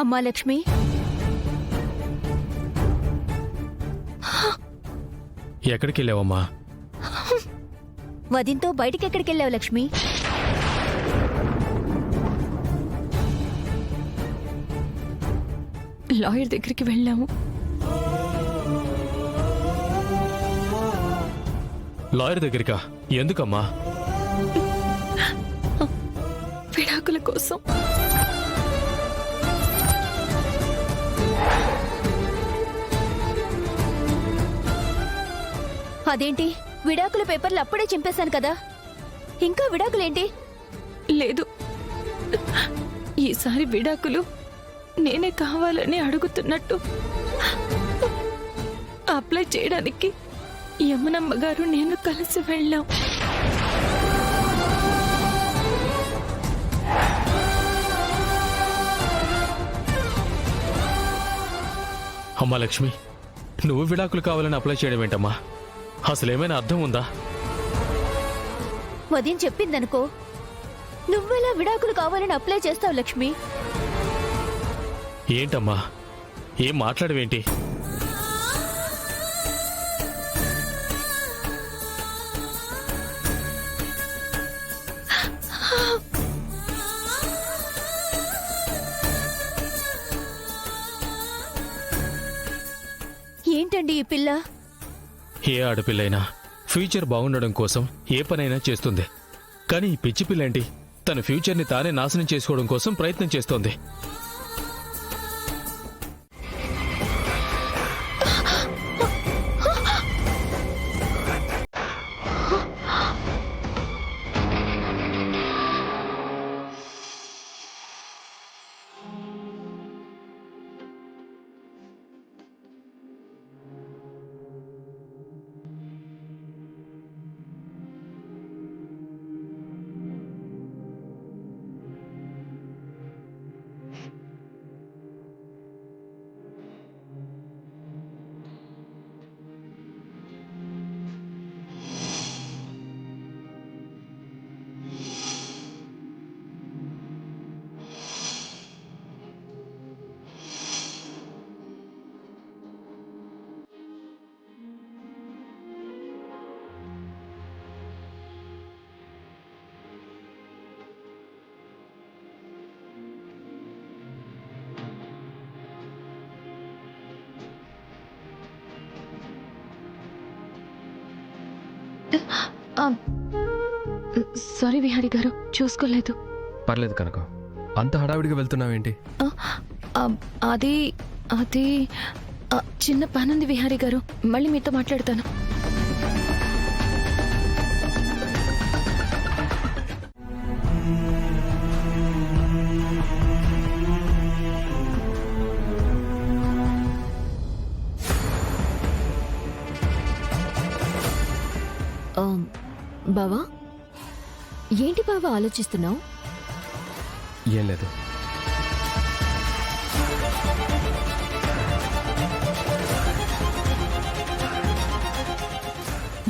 అమ్మా లక్ష్మి, ఎక్కడికి వెళ్ళావమ్మా? వదిన్తో బయటికి ఎక్కడికి వెళ్ళావు లక్ష్మి? లాయర్ దగ్గరికి వెళ్ళాము. లాయర్ దగ్గరికా? ఎందుకమ్మా? విడాకుల కోసం. అదేంటి, విడాకుల పేపర్లు అప్పుడే చింపేశాను కదా, ఇంకా విడాకులేంటి? లేదు, ఈసారి విడాకులు నేనే కావాలని అడుగుతున్నట్టు అప్లై చేయడానికి యమునమ్మ గారు నేను కలిసి వెళ్ళాం. అమ్మా లక్ష్మి, నువ్వు విడాకులు కావాలని అప్లై చేయడం ఏంటమ్మా? అసలేమైనా అర్థం ఉందా? వదిన్ చెప్పిందనుకో, నువ్వెలా విడాకులు కావాలని అప్లై చేస్తావు లక్ష్మి? ఏంటమ్మా, ఏం మాట్లాడవేంటి? ఏంటండి ఈ పిల్ల? ఏ ఆడపిల్లైనా ఫ్యూచర్ బాగుండడం కోసం ఏ పనైనా చేస్తుంది. కానీ ఈ పిచ్చి పిల్లేంటి, తన ఫ్యూచర్ని తానే నాశనం చేసుకోవడం కోసం ప్రయత్నం చేస్తోంది. సారీ విహారీ గారు, చూసుకోలేదు. పర్లేదు కనుక, అంత హడావిడిగా వెళ్తున్నావేంటి? అది అది చిన్న పనుంది విహారీ గారు, మళ్ళీ మీతో మాట్లాడతాను. బావా, ఏంటి బావా ఆలోచిస్తున్నావు? ఏం లేదు.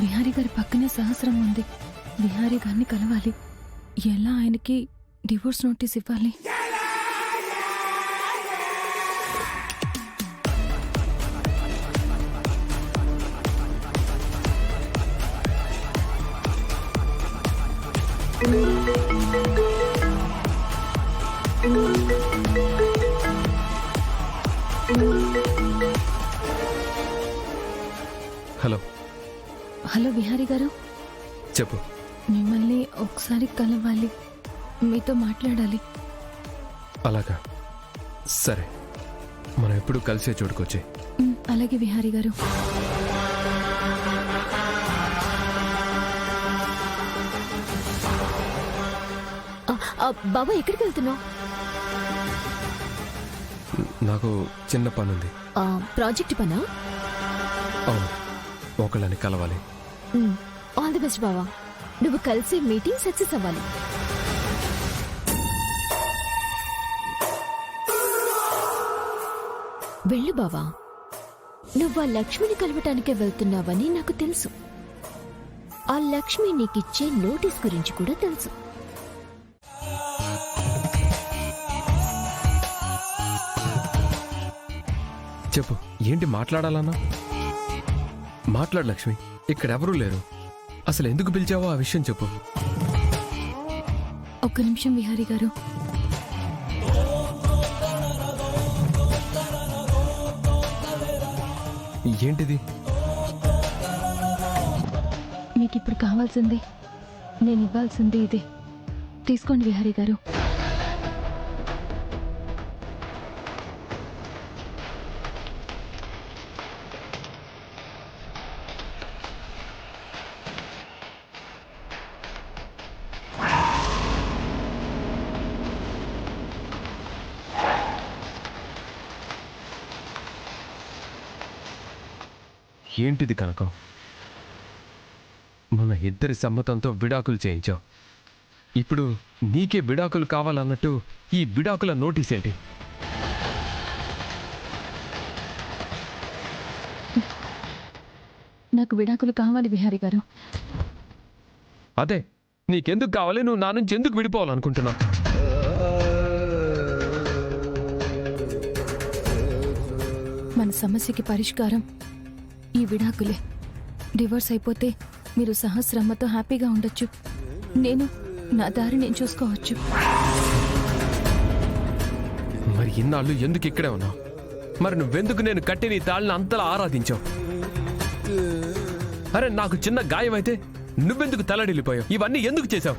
విహారీ గారి పక్కనే సహస్రం ఉంది. విహారీ గారిని కలవాలి. ఎలా ఆయనకి డివోర్స్ నోటీస్ ఇవ్వాలి? హలో. హలో విహారీ గారు, చెప్పు. మిమ్మల్ని ఒకసారి కలవాలి, మీతో మాట్లాడాలి. అలాగా, సరే, మనం ఎప్పుడు కలిసే చోటుకొచ్చి. అలాగే విహారీ గారు. బాబా ఎక్కడికి వెళ్తున్నావు? నాకు చిన్న పనుంది. ప్రాజెక్ట్ పనా? అవును, ఒకళ్ళని కలవాలి. ఆల్ ది బెస్ట్ బావా, నువ్వు కలిసి మీటింగ్ సక్సెస్ అవ్వాలి. వెళ్ళు బావా, నువ్వు ఆ లక్ష్మిని కలవటానికే వెళ్తున్నావని నాకు తెలుసు. ఆ లక్ష్మి నీకిచ్చే నోటీస్ గురించి కూడా తెలుసు. చెప్పు, ఏంటి మాట్లాడాలన్నా? మాట్లాడు లక్ష్మి, ఇక్కడెవరూ లేరు. అసలు ఎందుకు పిలిచావో ఆ విషయం చెప్పు. ఒక్క నిమిషం విహారీ గారు. ఏంటిది? మీకు ఇప్పుడు కావాల్సింది, నేను ఇవ్వాల్సింది ఇదే. తీసుకోండి విహారీ గారు. ఏంటిది కనకం? మన ఇద్దరి సమ్మతంతో విడాకులు చేయించావు. ఇప్పుడు నీకే విడాకులు కావాలన్నట్టు ఈ విడాకుల నోటీస్ ఏంటి? నాకు విడాకులు కావాలి విహారీ గారు. అదే, నీకెందుకు కావాలి? నువ్వు నా నుంచి ఎందుకు విడిపోవాలనుకుంటున్నావు? మన సమస్యకి పరిష్కారం ఈ విడాకులే. డివోర్స్ అయిపోతే మీరు సహస్రమ్మతో హ్యాపీగా ఉండొచ్చు, నేను నా దారి నేను చూసుకోవచ్చు. మరి ఇన్నాళ్ళు ఎందుకు ఇక్కడే ఉన్నావు? మరి నువ్వెందుకు నేను కట్టి నీ తాళ్ళని అంతలా ఆరాధించావు? అరే, నాకు చిన్న గాయం అయితే నువ్వెందుకు తలడిల్లిపోయావు? ఇవన్నీ ఎందుకు చేశావు?